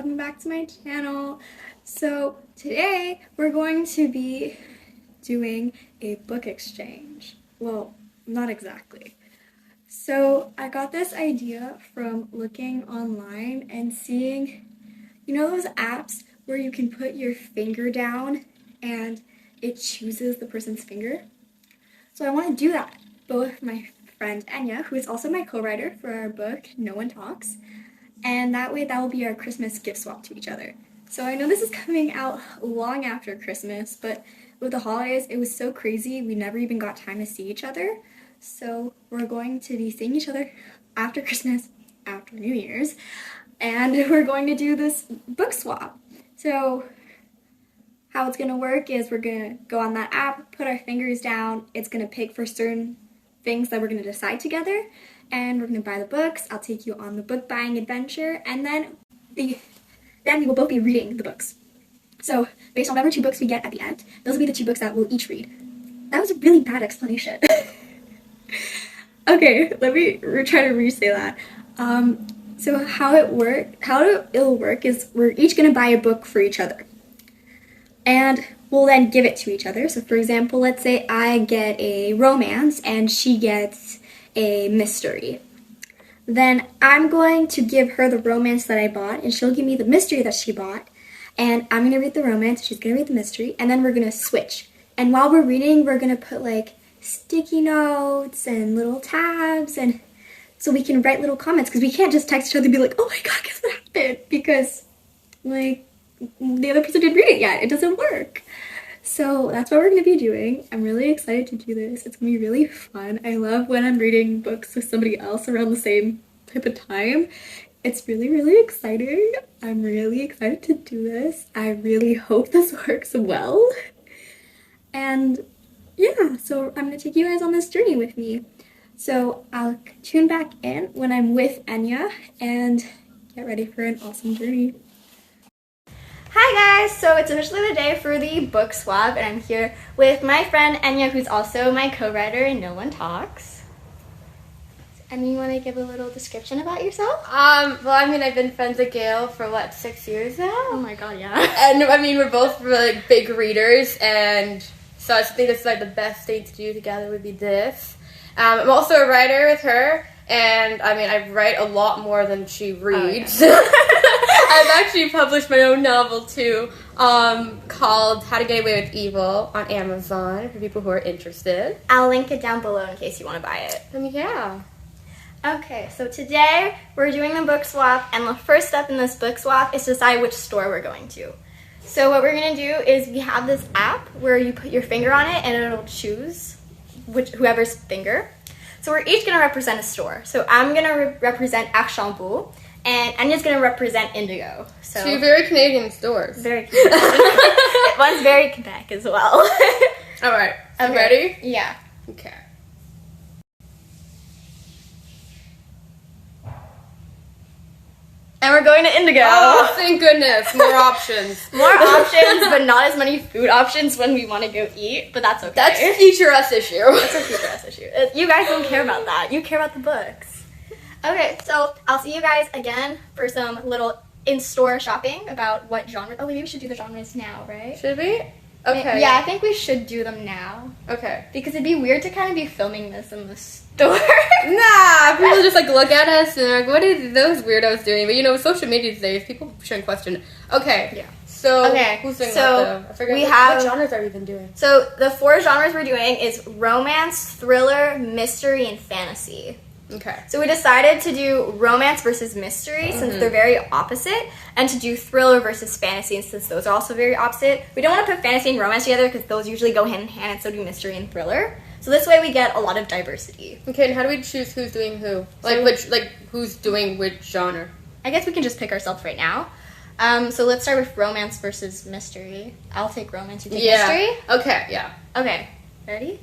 welcome back to my channel. So today we're going to be doing a book exchange. Well, not exactly. So I got this idea from looking online and seeing, you know those apps where you can put your finger down and it chooses the person's finger? So I want to do that, both with my friend Enya, who is also my co-writer for our book, No One Talks, and that way that will be our Christmas gift swap to each other. So I know this is coming out long after Christmas, but with the holidays, it was so crazy, we never even got time to see each other. So we're going to be seeing each other after Christmas, after New Year's, and we're going to do this book swap. So how it's going to work is we're going to go on that app, put our fingers down, it's going to pick for certain things that we're going to decide together, and we're going to buy the books. I'll take you on the book buying adventure, and then we will both be reading the books. So based on whatever 2 books we get at the end, those will be the 2 books that we'll each read. That was a really bad explanation. Okay, let me try to re-say that. So how it'll work is we're each going to buy a book for each other. And we'll then give it to each other. So for example, let's say I get a romance and she gets a mystery. Then I'm going to give her the romance that I bought and she'll give me the mystery that she bought. And I'm going to read the romance, she's going to read the mystery, and then we're going to switch. And while we're reading, we're going to put like sticky notes and little tabs, and so we can write little comments, because we can't just text each other and be like, oh my god, guess what happened? Because like the other person didn't read it yet. It doesn't work. So that's what we're going to be doing. I'm really excited to do this. It's going to be really fun. I love when I'm reading books with somebody else around the same type of time. It's really, really exciting. I'm really excited to do this. I really hope this works well. And yeah, so I'm going to take you guys on this journey with me. So I'll tune back in when I'm with Enya and get ready for an awesome journey. Hi guys, so it's officially the day for the book swap, and I'm here with my friend Enya, who's also my co-writer in No One Talks. And you want to give a little description about yourself? Well, I mean, I've been friends with Gail for, 6 years now? Oh my god, yeah. And, I mean, we're both really big readers, and so I just think this is, the best thing to do together would be this. I'm also a writer with her, and, I mean, I write a lot more than she reads. Oh, yeah. I've actually published my own novel, too, called How to Get Away with Evil on Amazon, for people who are interested. I'll link it down below in case you want to buy it. Yeah. Okay, so today we're doing the book swap, and the first step in this book swap is to decide which store we're going to. So what we're going to do is we have this app where you put your finger on it and it'll choose whoever's finger. So we're each going to represent a store. So I'm going to represent Archambault, and Enya's going to represent Indigo. So 2 very Canadian stores. Very Canadian. One's very Quebec as well. Alright, okay. Ready? Yeah. Okay. And we're going to Indigo. Oh, thank goodness. More options. More options, but not as many food options when we want to go eat, but that's okay. That's a future us issue. That's a future us issue. You guys don't care about that. You care about the books. Okay, so I'll see you guys again for some little in-store shopping about what genre. Oh, maybe we should do the genres now, right? Should we? Okay. Yeah, I think we should do them now. Okay. Because it'd be weird to kind of be filming this in the store. Nah, people just look at us and they're like, what are those weirdos doing? But social media these days, people shouldn't question it. Okay. Yeah. So, okay. Who's doing so what though? I forget what genres are we even doing? So the 4 genres we're doing is romance, thriller, mystery, and fantasy. Okay. So we decided to do romance versus mystery since they're very opposite, and to do thriller versus fantasy since those are also very opposite. We don't want to put fantasy and romance together because those usually go hand in hand, and so do mystery and thriller. So this way we get a lot of diversity. Okay, and how do we choose who's doing who? Who's doing which genre? I guess we can just pick ourselves right now. So let's start with romance versus mystery. I'll take romance, you take mystery? Okay, yeah. Okay, ready?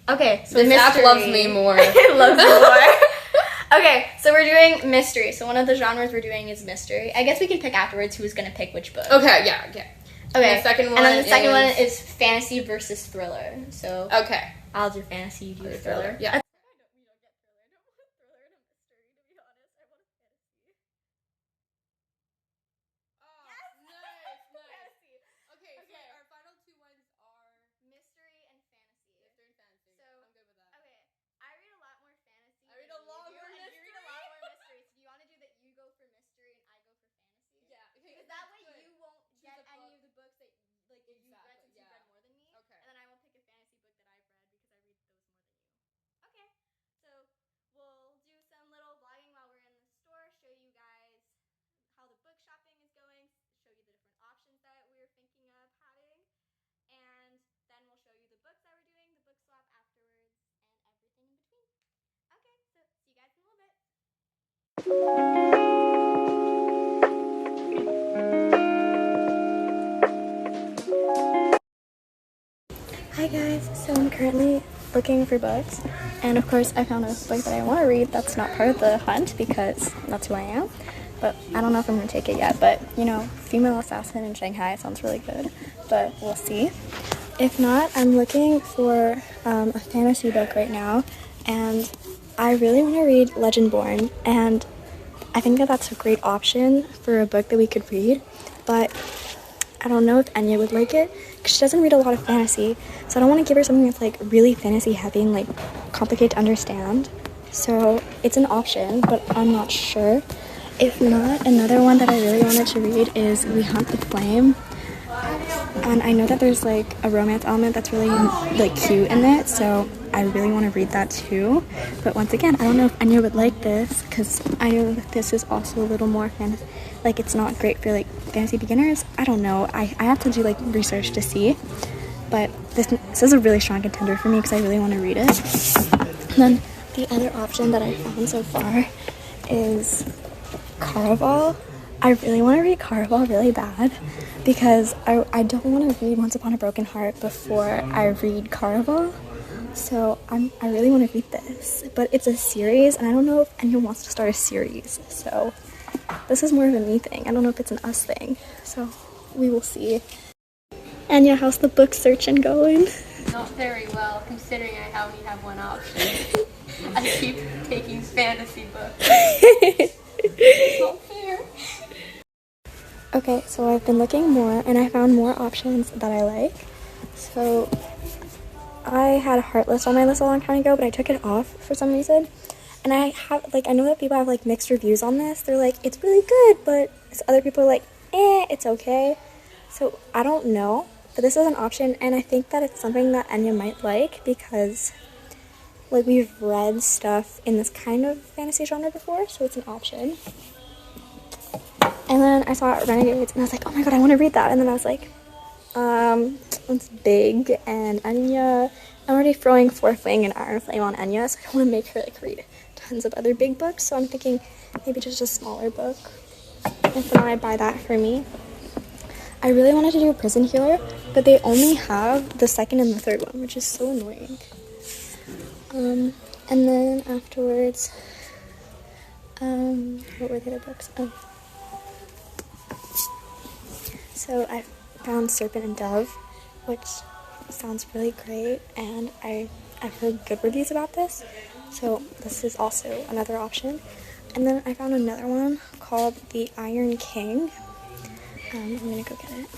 Okay, so this mystery. app loves me more. It loves me more. Okay, so we're doing mystery. So one of the genres we're doing is mystery. I guess we can pick afterwards who's going to pick which book. Okay, yeah, okay. Okay, And the second one and then the second one is fantasy versus thriller. So okay. I'll do fantasy, you do thriller. Yeah. Hi guys, so I'm currently looking for books, and of course I found a book that I want to read that's not part of the hunt because that's who I am, but I don't know if I'm going to take it yet, but you know, Female Assassin in Shanghai sounds really good, but we'll see. If not, I'm looking for a fantasy book right now, and I really want to read Legendborn, and I think that that's a great option for a book that we could read, but I don't know if Enya would like it because she doesn't read a lot of fantasy, so I don't want to give her something that's like really fantasy heavy and like complicated to understand. So it's an option, but I'm not sure. If not, another one that I really wanted to read is We Hunt the Flame. And I know that there's like a romance element that's really like cute in it, so I really want to read that too. But once again, I don't know if Enya would like this because I know that this is also a little more fantasy. Like it's not great for like fantasy beginners. I don't know. I have to do like research to see. But this is a really strong contender for me because I really want to read it. And then the other option that I found so far is Caraval. I really want to read Caraval really bad because I don't want to read Once Upon a Broken Heart before I read Caraval. So I really want to read this, but it's a series and I don't know if anyone wants to start a series. So this is more of a me thing. I don't know if it's an us thing. So we will see. Anya, how's the book searching going? Not very well, considering I only have one option. I keep taking fantasy books. It's not fair. Okay, so I've been looking more and I found more options that I like. So I had a Heartless on my list a long time ago, but I took it off for some reason. And I know that people have like mixed reviews on this. They're like, it's really good, but other people are like, it's okay. So I don't know, but this is an option, and I think that it's something that Enya might like because like we've read stuff in this kind of fantasy genre before, so it's an option. And then I saw Renegades, and I was like, oh my god, I want to read that. And then I was like, it's big, and Enya, I'm already throwing Fourth Wing and Iron Flame on Enya, so I don't want to make her like read tons of other big books. So I'm thinking maybe just a smaller book. And so now I buy that for me. I really wanted to do a Prison Healer, but they only have the second and the third one, which is so annoying. And then afterwards, what were the other books? So I found Serpent and Dove, which sounds really great, and I've heard good reviews about this, so this is also another option. And then I found another one called The Iron King. I'm gonna go get it.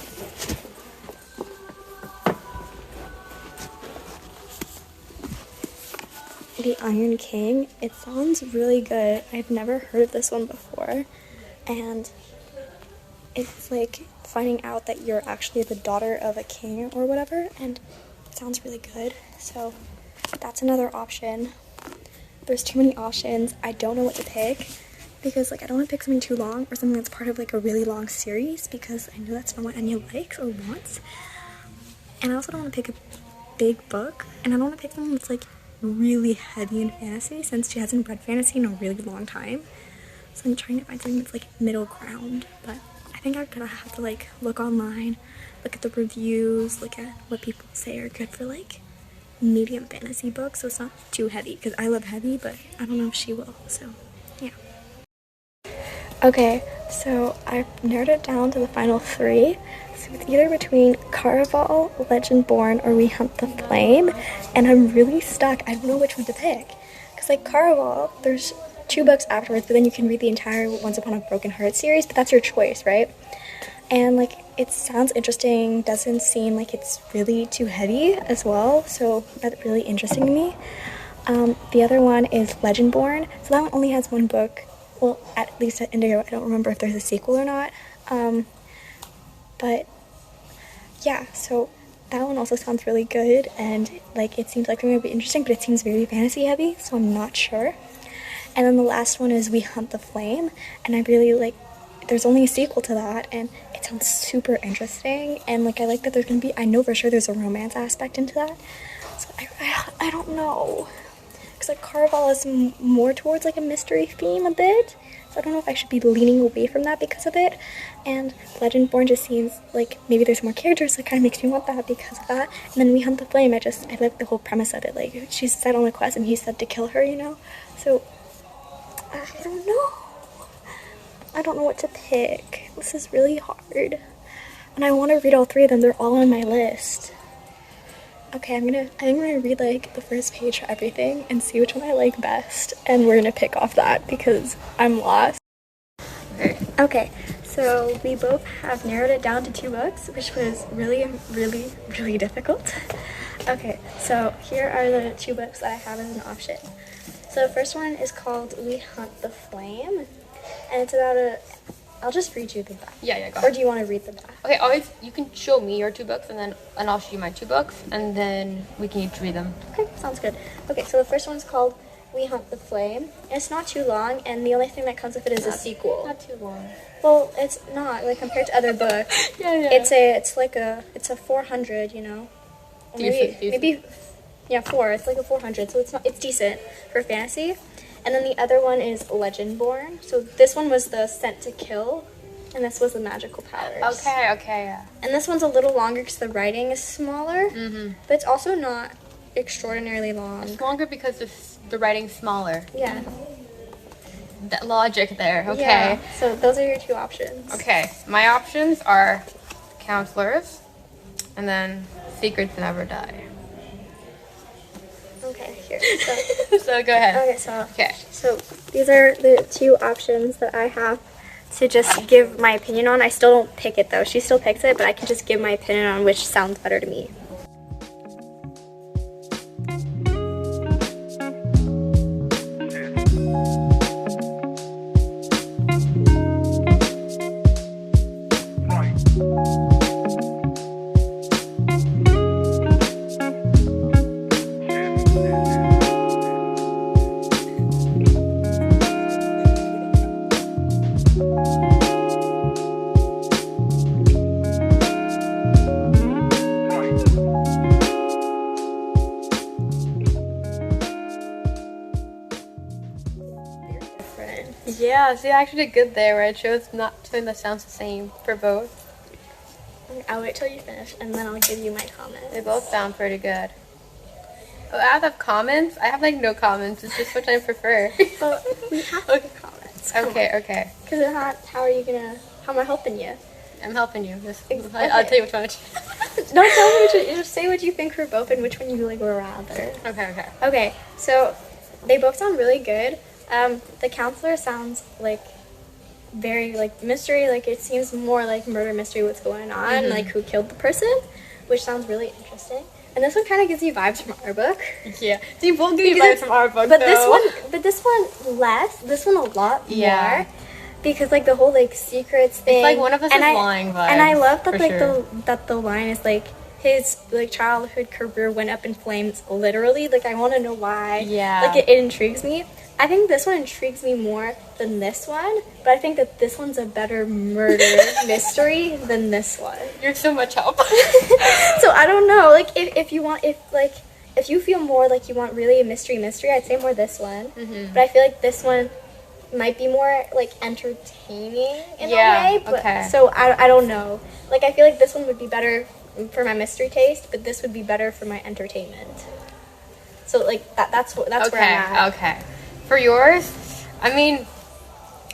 The Iron King, it sounds really good. I've never heard of this one before, and it's like finding out that you're actually the daughter of a king or whatever, and it sounds really good. So that's another option. There's too many options. I don't know what to pick because like I don't want to pick something too long or something that's part of like a really long series because I know that's not what Enya likes or wants. And I also don't want to pick a big book, and I don't want to pick something that's like really heavy in fantasy since she hasn't read fantasy in a really long time. So I'm trying to find something that's like middle ground, but I think I'm gonna have to like look online, look at the reviews, look at what people say are good for like medium fantasy books, so it's not too heavy because I love heavy, but I don't know if she will. So yeah. Okay, so I've narrowed it down to the final three. So it's either between Caraval, Legendborn, or We Hunt the Flame, and I'm really stuck. I don't know which one to pick. Because like Caraval, there's 2 books afterwards, but then you can read the entire Once Upon a Broken Heart series, but that's your choice, right? And like it sounds interesting, doesn't seem like it's really too heavy as well, so that's really interesting to me. The other one is Legendborn, so that one only has 1 book. Well, at least at Indigo, I don't remember if there's a sequel or not. But yeah, so that one also sounds really good, and like it seems like it's going to be interesting, but it seems very fantasy heavy, so I'm not sure. And then the last one is We Hunt the Flame, and I really like, there's only a sequel to that, and it sounds super interesting, and like I like that there's going to be, I know for sure there's a romance aspect into that, so I don't know. because like Caraval is more towards like a mystery theme a bit. So I don't know if I should be leaning away from that because of it. And Legendborn just seems like maybe there's more characters, so it kind of makes me want that because of that. And then We Hunt the Flame, I like the whole premise of it. Like, she's set on a quest and he said to kill her, you know? So, I don't know. I don't know what to pick. This is really hard. And I want to read all three of them. They're all on my list. Okay, I think I'm gonna read like the first page for everything and see which one I like best, and we're gonna pick off that because I'm lost. Okay, so we both have narrowed it down to 2 books, which was really, really, really difficult. Okay, so here are the 2 books that I have as an option. So the first one is called We Hunt the Flame, and it's about I'll just read you the back. Yeah, go Or ahead. do you want to read the back? Okay, always you can show me your 2 books and I'll show you my 2 books and then we can each read them. Okay, sounds good. Okay, so the first one's called We Hunt the Flame. And it's not too long, and the only thing that comes with it is a sequel. Not too long. Well, it's not, like, compared to other books. Yeah. It's a 400, you know? Or maybe, yeah, 4. It's like a 400, so it's decent for fantasy. And then the other one is Legendborn. So this one was the Sent to Kill, and this was the Magical Powers. Okay, yeah. And this one's a little longer because the writing is smaller, Mm-hmm. but it's also not extraordinarily long. It's longer because the writing's smaller. Yeah. That logic there, okay. Yeah. So those are your 2 options. Okay, my options are Counselors and then Secrets Never Die. Okay, here. So, So go ahead. okay, so these are the 2 options that I have to just give my opinion on. I still don't pick it though. She still picks it, but I can just give my opinion on which sounds better to me. Yeah, see, I actually did good there where I chose not something that sounds the same for both. I'll wait till you finish and then I'll give you my comments. They both sound pretty good. Oh, I have comments? I have like no comments. It's just which I prefer. But we have to give comments. Okay. Because if not, how am I helping you? I'm helping you. Okay. I'll tell you which one. Don't tell me just say what you think for both and which one you like were rather. Okay. Okay, so they both sound really good. The Counselor sounds like very like mystery, like it seems more like murder mystery, what's going on, like who killed the person, which sounds really interesting. And this one kind of gives you vibes from our book. Yeah. See, both give you vibes from our book, but though. this one less. This one a lot Yeah. more. Because like the whole like secrets thing. It's like one of us is lying vibes. And I love that for like sure. the line is like his like childhood career went up in flames literally. Like I want to know why. Yeah. Like it intrigues me. I think this one intrigues me more than this one, but I think that this one's a better murder mystery than this one. You're so much help. So I don't know, like if you feel more like you want really a mystery, I'd say more this one. But I feel like this one might be more like entertaining in a way. But, okay. So I don't know. Like I feel like this one would be better for my mystery taste, but this would be better for my entertainment. So like that's where I'm at. Okay. For yours, I mean,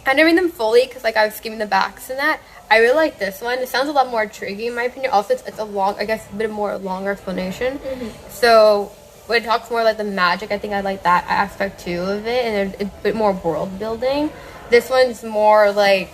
I didn't read them fully because like I was skimming the backs and that. I really like this one. It sounds a lot more intriguing in my opinion. Also, it's a long, I guess, a bit more longer explanation. So when it talks more like the magic, I think I like that aspect too of it, and there's a bit more world building. This one's more like,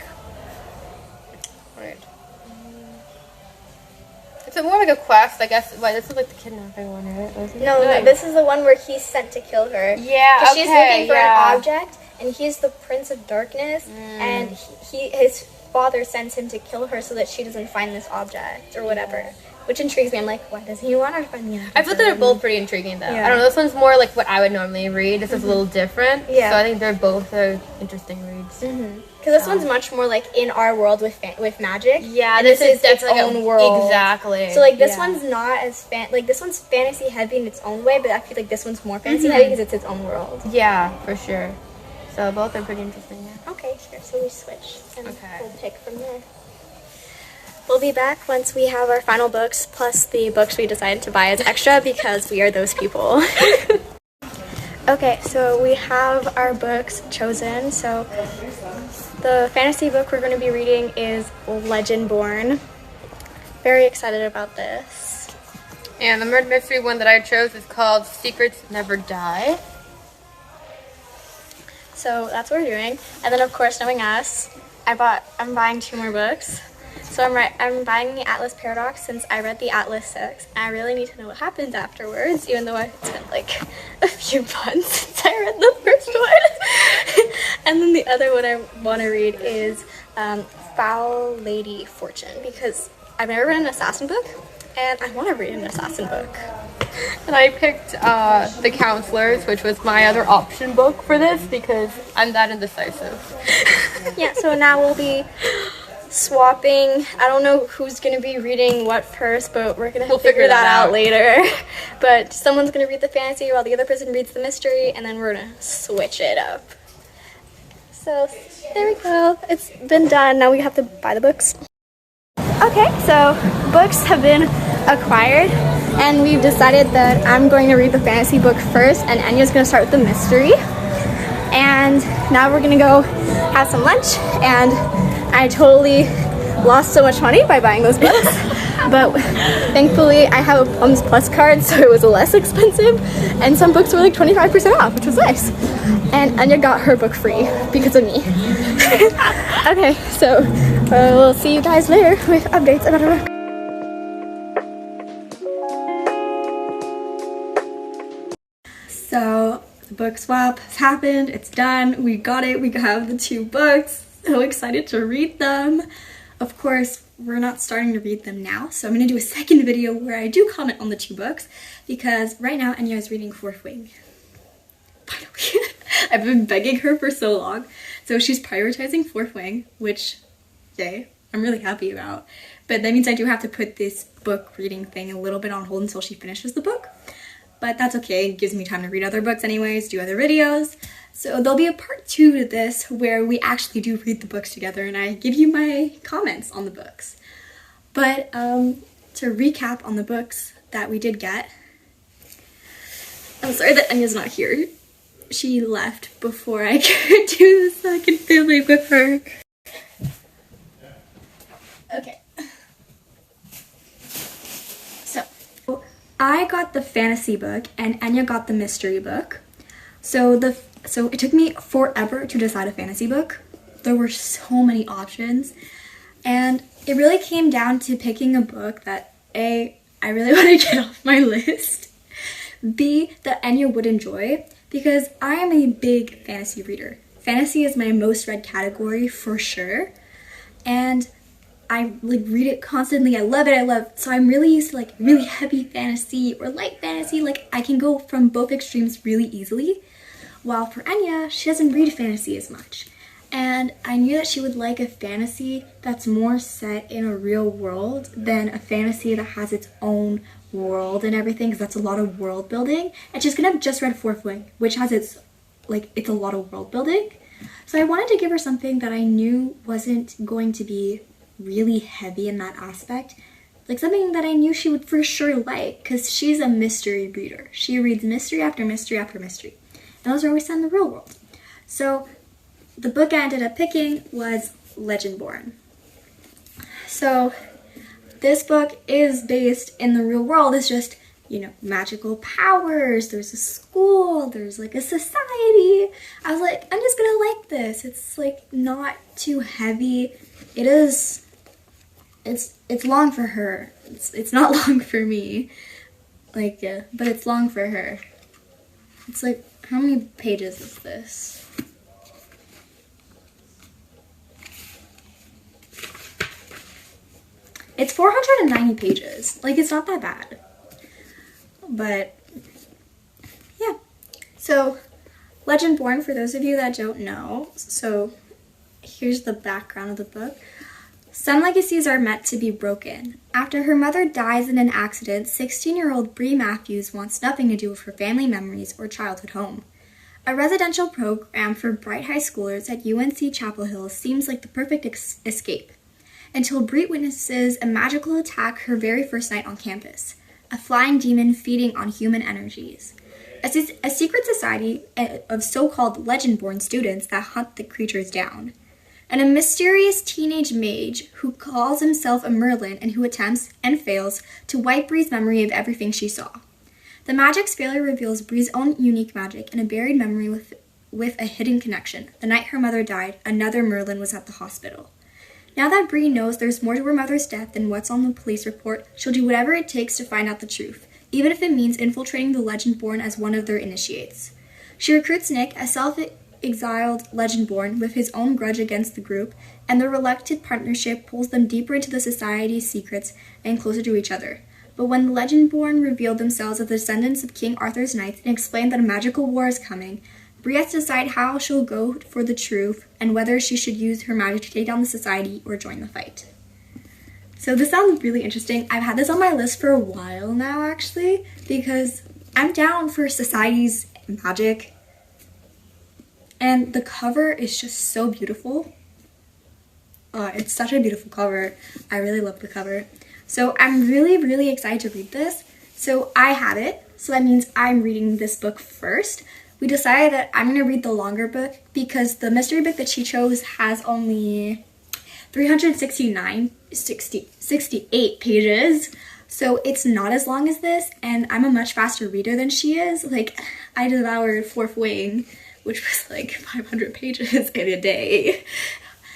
it's more like a quest, I guess. Wait, this is like the kidnapping one, right? No, this is the one where he's sent to kill her. Yeah, 'Cause she's looking for an object, and he's the Prince of Darkness, and his father sends him to kill her so that she doesn't find this object or whatever. which intrigues me. I'm like, why doesn't he want to find the I feel they're both pretty intriguing though. Yeah. I don't know, this one's more like what I would normally read. This is a little different. Yeah. So I think they're both interesting reads. Because this one's much more like in our world with magic. Yeah, and this is its definitely own world. Exactly. So like this one's not as like this one's fantasy heavy in its own way, but I feel like this one's more fantasy heavy because it's its own world. Yeah, for sure. So both are pretty interesting. Yeah. Okay, sure. So we switch and Okay. we'll pick from there. We'll be back once we have our final books plus the books we decided to buy as extra because we are those people. Okay, so we have our books chosen. So the fantasy book we're going to be reading is Legendborn. Very excited about this. And the murder mystery one that I chose is called Secrets Never Die. So that's what we're doing. And then of course, knowing us, I'm buying 2 more books. So I'm buying the Atlas Paradox since I read the Atlas 6. And I really need to know what happens afterwards, even though it's been like a few months since I read the first one. And then the other one I want to read is Foul Lady Fortune, because I've never read an assassin book, and I want to read an assassin book. And I picked The Counselors, which was my other option book for this because I'm that indecisive. Yeah, so now we'll be swapping. I don't know who's going to be reading what first, but we're going to figure that out later. But someone's going to read the fantasy while the other person reads the mystery, and then we're going to switch it up. So there we go. It's been done. Now we have to buy the books. Okay, so books have been acquired, and we've decided that I'm going to read the fantasy book first, and Anya's going to start with the mystery. And now we're going to go have some lunch, and I totally lost so much money by buying those books. But thankfully, I have a Plums Plus card, so it was less expensive, and some books were like 25% off, which was nice. And Anya got her book free because of me. Okay, so we'll see you guys later with updates about our book. So the book swap has happened. It's done. We got it. We have the 2 books. So excited to read them. Of course, we're not starting to read them now, so I'm going to do a second video where I do comment on the 2 books, because right now Anya is reading Fourth Wing. Finally. I've been begging her for so long. So she's prioritizing Fourth Wing, which, yay, I'm really happy about. But that means I do have to put this book reading thing a little bit on hold until she finishes the book. But that's okay, it gives me time to read other books anyways, do other videos. So there'll be a part 2 to this where we actually do read the books together and I give you my comments on the books. But to recap on the books that we did get, I'm sorry that Anya's not here. She left before I could do the second family with her. Okay. So I got the fantasy book and Anya got the mystery book. So it took me forever to decide a fantasy book. There were so many options, and it really came down to picking a book that A, I really want to get off my list, B, that Anya would enjoy, because I am a big fantasy reader. Fantasy is my most read category for sure, and I read it constantly. I love it. So I'm really used to really heavy fantasy or light fantasy. I can go from both extremes really easily. While for Anya, she doesn't read fantasy as much. And I knew that she would like a fantasy that's more set in a real world than a fantasy that has its own world and everything, because that's a lot of world building. And she's gonna have just read Fourth Wing, which has it's a lot of world building. So I wanted to give her something that I knew wasn't going to be really heavy in that aspect. Something that I knew she would for sure like, because she's a mystery reader. She reads mystery after mystery after mystery. And those are always set in the real world. So the book I ended up picking was Legendborn. So this book is based in the real world. It's just, magical powers. There's a school. There's a society. I was like, I'm just gonna like this. It's not too heavy. It is. It's long for her. It's not long for me. But it's long for her. It's how many pages is this? It's 490 pages. Like, it's not that bad. But, yeah. So, Legendborn, for those of you that don't know, so here's the background of the book. Some legacies are meant to be broken. After her mother dies in an accident, 16-year-old Bree Matthews wants nothing to do with her family memories or childhood home. A residential program for bright high schoolers at UNC Chapel Hill seems like the perfect escape, until Bree witnesses a magical attack her very first night on campus, a flying demon feeding on human energies. A secret society of so-called Legendborn students that hunt the creatures down. And a mysterious teenage mage who calls himself a Merlin and who attempts, and fails, to wipe Bree's memory of everything she saw. The magic's failure reveals Bree's own unique magic and a buried memory with a hidden connection. The night her mother died, another Merlin was at the hospital. Now that Bree knows there's more to her mother's death than what's on the police report, she'll do whatever it takes to find out the truth, even if it means infiltrating the Legendborn as one of their initiates. She recruits Nick, a self-exiled Legendborn with his own grudge against the group, and their reluctant partnership pulls them deeper into the society's secrets and closer to each other. But when the Legendborn revealed themselves as the descendants of King Arthur's knights and explained that a magical war is coming, Bree has to decide how she'll go for the truth and whether she should use her magic to take down the society or join the fight. So this sounds really interesting. I've had this on my list for a while now, actually, because I'm down for society's magic. And the cover is just so beautiful. It's such a beautiful cover. I really love the cover. So I'm really, really excited to read this. So I have it. So that means I'm reading this book first. We decided that I'm going to read the longer book because the mystery book that she chose has only 68 pages. So it's not as long as this, and I'm a much faster reader than she is. Like, I devoured Fourth Wing, which was like 500 pages in a day.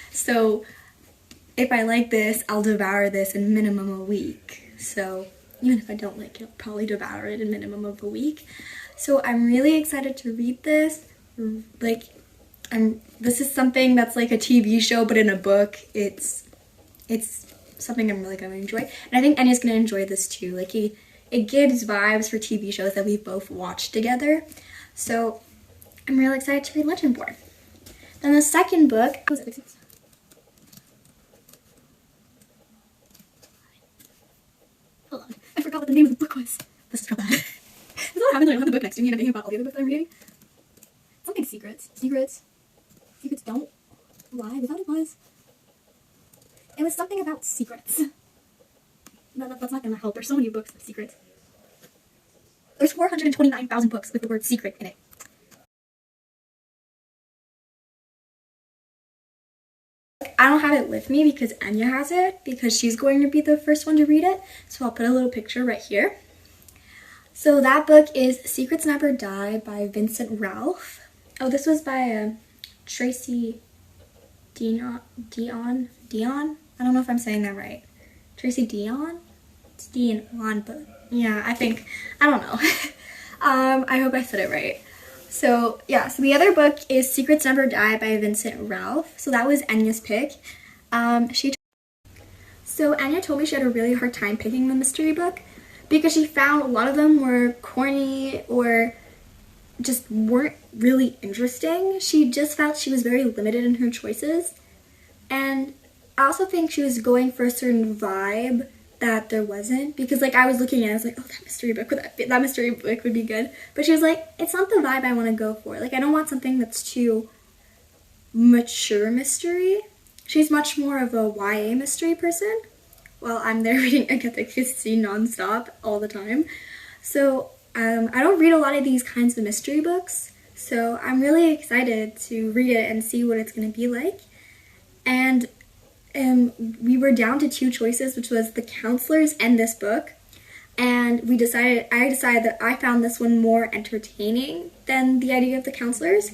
So if I like this, I'll devour this in minimum a week. So even if I don't like it, I'll probably devour it in minimum of a week. So I'm really excited to read this. This is something that's like a TV show, but in a book. It's something I'm really going to enjoy. And I think Enya's going to enjoy this too. Like, it gives vibes for TV shows that we've both watched together. So I'm really excited to read Legendborn. Then the second book was hold on, I forgot what the name of the book was. This is so bad. This is what happens when I don't have the book next to me and I'm thinking about all the other books I'm reading. Something secrets. Secrets don't lie. Was that what it was? It was something about secrets. That's not gonna help. There's so many books with secrets. There's 429,000 books with the word secret in it. I don't have it with me because Enya has it, because she's going to be the first one to read it. So I'll put a little picture right here. So that book is Secrets Never Die by Vincent Ralph. Oh, this was by Tracy Dion? I don't know if I'm saying that right. Tracy Dion? It's Dion, but yeah, I don't know. I hope I said it right. So yeah, so the other book is Secrets Never Die by Vincent Ralph. So that was Enya's pick. So Enya told me she had a really hard time picking the mystery book because she found a lot of them were corny or just weren't really interesting. She just felt she was very limited in her choices. And I also think she was going for a certain vibe that there wasn't, because like I was looking at it, I was like, oh, that mystery book would be good. But she was like, it's not the vibe I want to go for. Like, I don't want something that's too mature mystery. She's much more of a YA mystery person. Well, I'm there reading Agatha Christie nonstop all the time. So I don't read a lot of these kinds of mystery books. So I'm really excited to read it and see what it's going to be like. And we were down to two choices, which was The Counselors and this book. And I decided that I found this one more entertaining than the idea of The Counselors.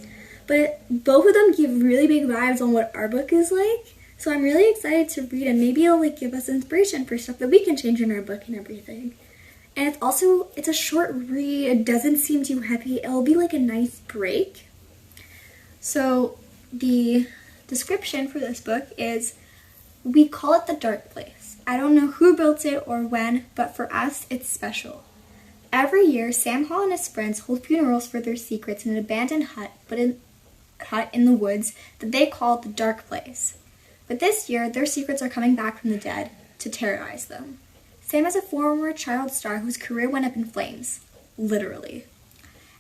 But both of them give really big vibes on what our book is like. So I'm really excited to read, and maybe it'll like give us inspiration for stuff that we can change in our book and everything. And it's a short read. It doesn't seem too heavy. It'll be like a nice break. So the description for this book is, we call it the dark place. I don't know who built it or when, but for us, it's special. Every year, Sam Hall and his friends hold funerals for their secrets in an abandoned hut in the woods that they call the Dark Place. But this year, their secrets are coming back from the dead to terrorize them. Sam is a former child star whose career went up in flames. Literally.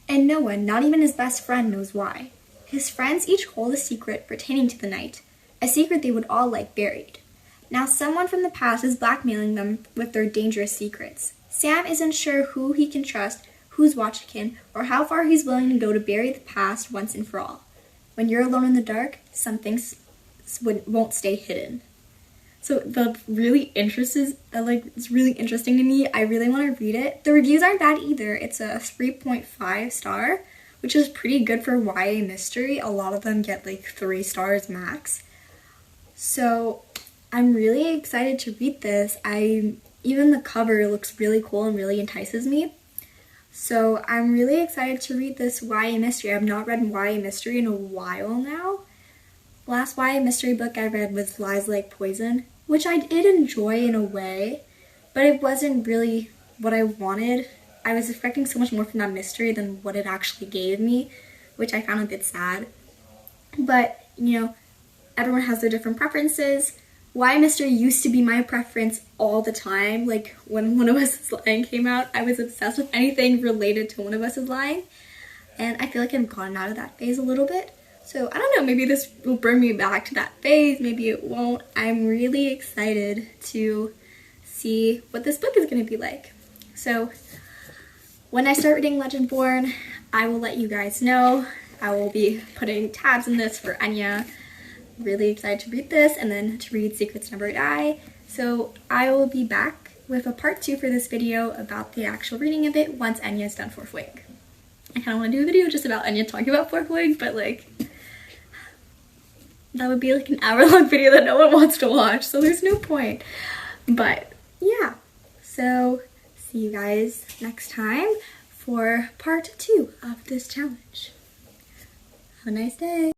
And no one, not even his best friend, knows why. His friends each hold a secret pertaining to the night, a secret they would all like buried. Now someone from the past is blackmailing them with their dangerous secrets. Sam isn't sure who he can trust, who's watching him, or how far he's willing to go to bury the past once and for all. When you're alone in the dark, some things won't stay hidden. So it's really interesting to me. I really want to read it. The reviews aren't bad either. It's a 3.5 star, which is pretty good for YA mystery. A lot of them get like 3 stars max. So I'm really excited to read this. Even the cover looks really cool and really entices me. So I'm really excited to read this YA mystery. I've not read YA mystery in a while now. Last YA mystery book I read was Lies Like Poison, which I did enjoy in a way, but it wasn't really what I wanted. I was expecting so much more from that mystery than what it actually gave me, which I found a bit sad. But, everyone has their different preferences. YA mystery used to be my preference all the time. Like, when One of Us is Lying came out, I was obsessed with anything related to One of Us is Lying. And I feel like I've gotten out of that phase a little bit. So, I don't know, maybe this will bring me back to that phase, maybe it won't. I'm really excited to see what this book is going to be like. So, when I start reading Legendborn, I will let you guys know. I will be putting tabs in this for Enya. Really excited to read this and then to read Secrets Never Die. So I will be back with a part 2 for this video about the actual reading of it once Enya's done Fourth Wing. I kind of want to do a video just about Enya talking about Fourth Wing, but that would be like an hour-long video that no one wants to watch, so there's no point. But yeah, so see you guys next time for part 2 of this challenge. Have a nice day.